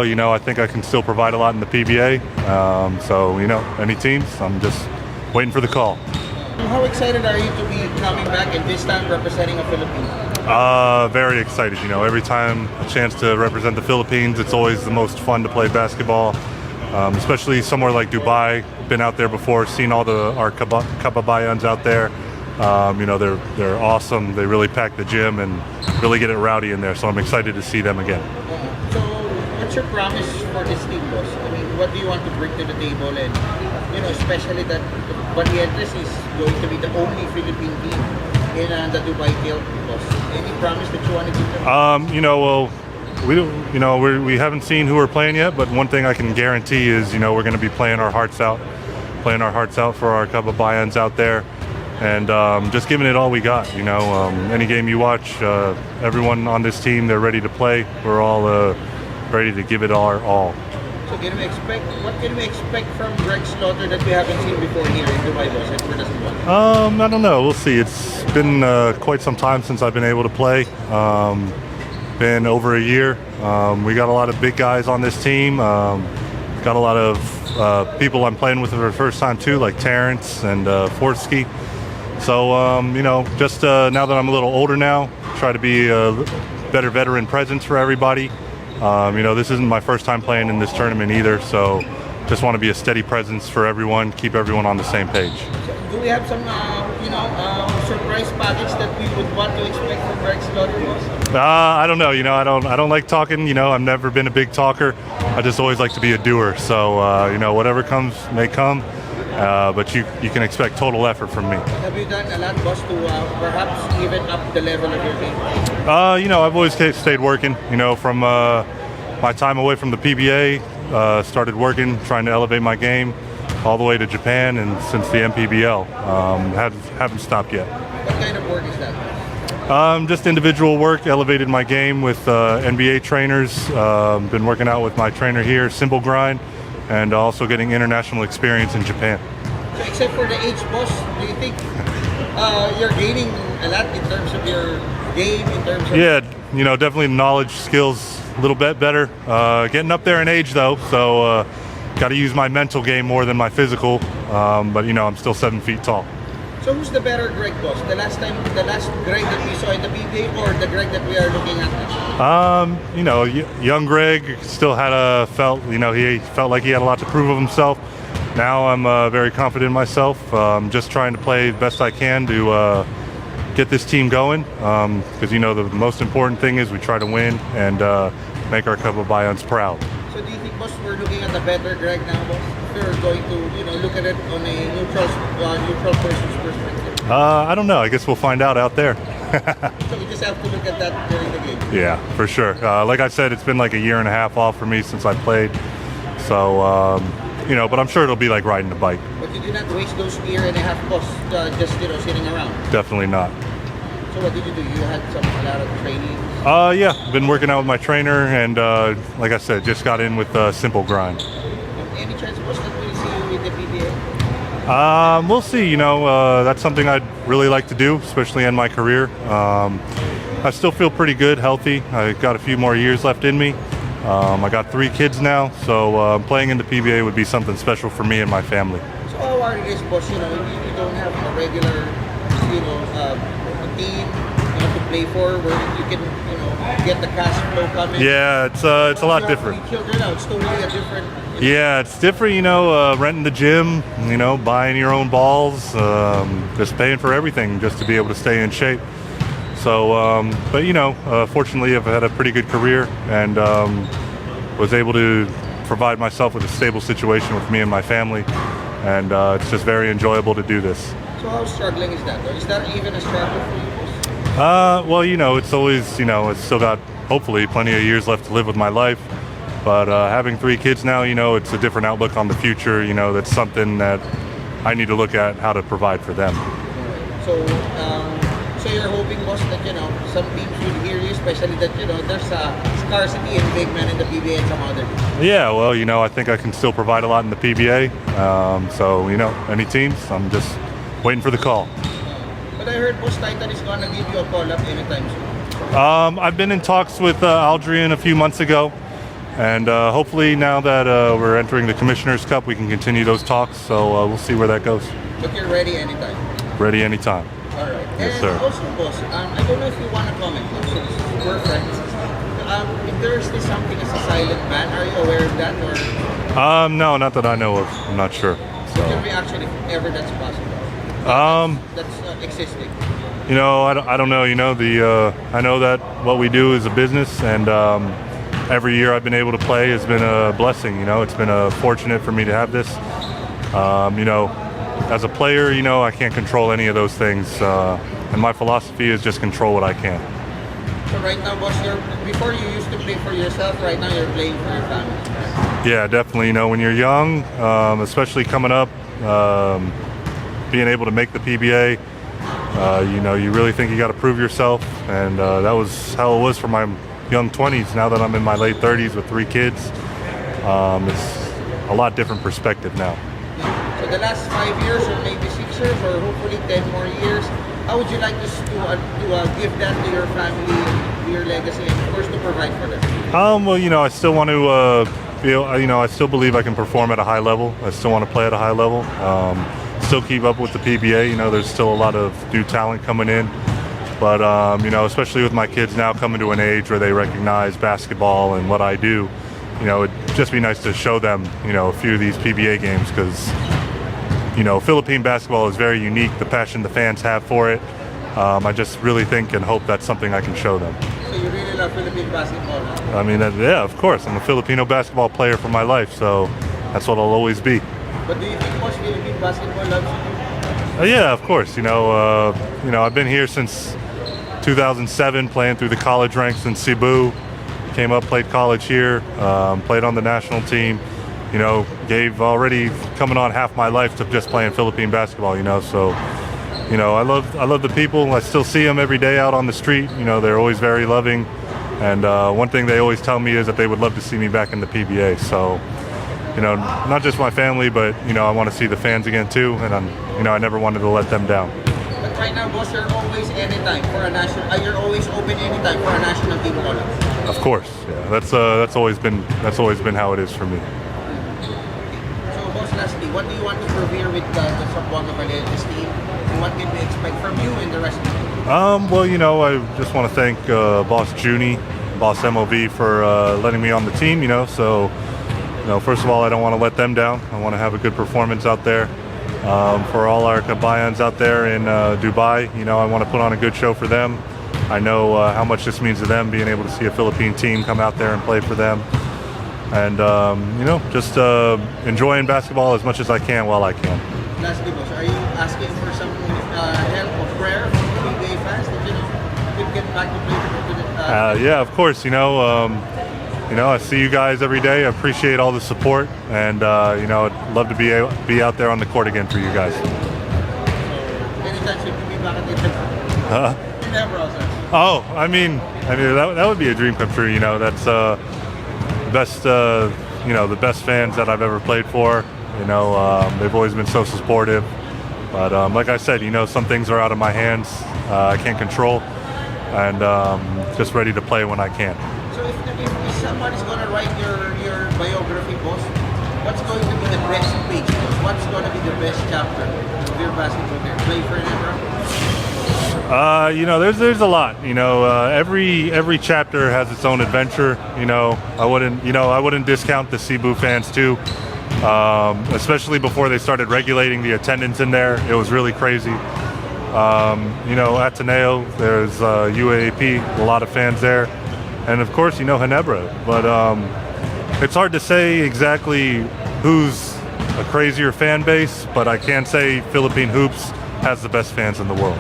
I think I can still provide a lot in the PBA. So, any teams, I'm just waiting for the call. How excited are you to be coming back and this time representing the Philippines? Very excited. Every time a chance to represent the Philippines, it's always the most fun to play basketball, especially somewhere like Dubai. Been out there before, seen all our kababayans out there. They're awesome. They really pack the gym and really get it rowdy in there. So I'm excited to see them again. So what's your promise for this team, boss? I mean, what do you want to bring to the table? And, especially that Valientes is going to be the only Philippine team in the Dubai field, boss. Any promise that you want to give them? We haven't seen who we're playing yet, but one thing I can guarantee is, we're going to be playing our hearts out for our kababayans out there. And just giving it all we got. Any game you watch, everyone on this team, they're ready to play. We're all ready to give it our all. So what can we expect from Greg Slaughter that we haven't seen before here in Dubai, boss? I don't know. We'll see. It's been quite some time since I've been able to play. Been over a year. We got a lot of big guys on this team. Got a lot of people I'm playing with for the first time too, like Terrence and Forsky. So, just now that I'm a little older now, try to be a better veteran presence for everybody. This isn't my first time playing in this tournament either, so just want to be a steady presence for everyone, keep everyone on the same page. So do we have some, surprise package that we would want to expect from Greg Slaughter? I don't know. I don't like talking. I've never been a big talker. I just always like to be a doer. So, whatever comes may come. But you can expect total effort from me. Have you done a lot, boss, to perhaps even up the level of your game? I've always stayed working. From my time away from the PBA, started working, trying to elevate my game, all the way to Japan, and since the MPBL, haven't stopped yet. What kind of work is that? Just individual work, elevated my game with NBA trainers. Been working out with my trainer here, Simple Grind. And also getting international experience in Japan. So except for the age, boss, do you think you're gaining a lot in terms of your game, in terms of... Yeah, definitely knowledge, skills, a little bit better. Getting up there in age though, so got to use my mental game more than my physical. But I'm still 7 feet tall. So who's the better Greg, boss? The last Greg that we saw in the PBA or the Greg that we are looking at now? Young Greg still felt like he had a lot to prove of himself. Now I'm very confident in myself. Just trying to play the best I can to get this team going. Because the most important thing is we try to win and make our kababayans proud. So do you think, boss, we're looking at the better Greg now, boss? We're going to look at it on a neutral person's perspective? I don't know. I guess we'll find out there. So we just have to look at that during the game? Yeah, for sure. Like I said, it's been like a year and a half off for me since I played. So, but I'm sure it'll be like riding a bike. But you did not waste those year and a half, boss, just, sitting around? Definitely not. So what did you do? You had a lot of training? Yeah, been working out with my trainer and, like I said, just got in with Simple Grind. Any chance, boss, that we'll see you with the PBA? We'll see. That's something I'd really like to do, especially in my career. I still feel pretty good, healthy. I got a few more years left in me. I got 3 kids now, so playing in the PBA would be something special for me and my family. So how are you, boss? You don't have a regular, team to play for where you can, get the cash flow coming. Yeah, it's a lot different. Children out, it's totally a different. Yeah, it's different. Renting the gym, buying your own balls, just paying for everything just to be able to stay in shape. So, fortunately, I've had a pretty good career and was able to provide myself with a stable situation with me and my family, and it's just very enjoyable to do this. So how struggling is that? Is that even a struggle for you? Well, it's always, it's still got hopefully plenty of years left to live with my life. But having 3 kids now, it's a different outlook on the future. That's something that I need to look at how to provide for them. So you're hoping, boss, that some teams will hear you, especially that there's a scarcity in big men in the PBA and some other. Yeah, well, I think I can still provide a lot in the PBA. So any teams, I'm just waiting for the call. But I heard Boss Titan is gonna give you a call up anytime soon. I've been in talks with Aldrian a few months ago. And hopefully now that we're entering the Commissioner's Cup, we can continue those talks. So we'll see where that goes. But you're ready anytime. Ready anytime. All right. Yes, And sir. also, boss, I don't know if you want to comment. Also, we're friends. If there is this something as a silent ban, are you aware of that? Or No, not that I know of. I'm not sure. So. your reaction if ever that's possible? That's existing. You know, I don't know. You know, I know that what we do is a business, and every year I've been able to play has been a blessing. You know, it's been fortunate for me to have this. You know, as a player, you know, I can't control any of those things, and my philosophy is just control what I can. So right now, boss, before you used to play for yourself, right now you're playing for your family. Yeah, definitely. You know, when you're young, especially coming up, being able to make the PBA, you know, you really think you got to prove yourself, and that was how it was for my young 20s. Now that I'm in my late 30s with 3 kids, it's a lot different perspective now. So the last 5 years, or maybe 6 years, or hopefully 10 more years, how would you like to give that to your family, to your legacy, and of course to provide for them? Well, you know, I still want to you know, I still believe I can perform at a high level. I still want to play at a high level. Still keep up with the PBA. You know, there's still a lot of new talent coming in. But, you know, especially with my kids now coming to an age where they recognize basketball and what I do, you know, it'd just be nice to show them, you know, a few of these PBA games because, you know, Philippine basketball is very unique, the passion the fans have for it. I just really think and hope that's something I can show them. So you really love Philippine basketball, huh? I mean, yeah, of course. I'm a Filipino basketball player for my life, so that's what I'll always be. But do you think most Philippine basketball loves you? Yeah, of course. You know, I've been here since 2007, playing through the college ranks in Cebu. Came up, played college here, played on the national team. You know, gave already coming on half my life to just playing Philippine basketball. You know, so you know, I love the people. I still see them every day out on the street. You know, they're always very loving. And one thing they always tell me is that they would love to see me back in the PBA. So, you know, not just my family, but you know, I want to see the fans again too. And you know, I never wanted to let them down. But right now, boss, you're always anytime for a national. You're always open anytime for a national team call-up. Of course, yeah. That's always been how it is for me. So, boss, lastly, what do you want to prove here with the Zamboanga Valientes team? And what can we expect from you and the rest of the team? Well, you know, I just want to thank Boss Junie, Boss MOV for letting me on the team. You know, so you know, first of all, I don't want to let them down. I want to have a good performance out there. For all our Kabayans out there in Dubai, you know, I want to put on a good show for them. I know how much this means to them, being able to see a Philippine team come out there and play for them. And, you know, just enjoying basketball as much as I can while I can. Lastly, boss, are you asking for some help or prayer from the PBA fans that, you know, could get back to play? Yeah, of course, you know, I see you guys every day. I appreciate all the support, and you know, I'd love to be out there on the court again for you guys. Anytime you can be back at the never also. Oh, I mean that would be a dream come true. You know, that's best, you know, the best fans that I've ever played for. You know, they've always been so supportive. But like I said, you know, some things are out of my hands. I can't control, and just ready to play when I can. So if somebody's going to write your biography, boss, what's going to be the best page, boss? What's going to be the best chapter of your basketball career? Play for an you know, there's a lot. You know, every chapter has its own adventure. You know, I wouldn't discount the Cebu fans too. Especially before they started regulating the attendance in there, it was really crazy. You know, Ateneo, there's UAAP, a lot of fans there. And of course, you know, Ginebra. But it's hard to say exactly who's a crazier fan base, but I can say Philippine Hoops has the best fans in the world.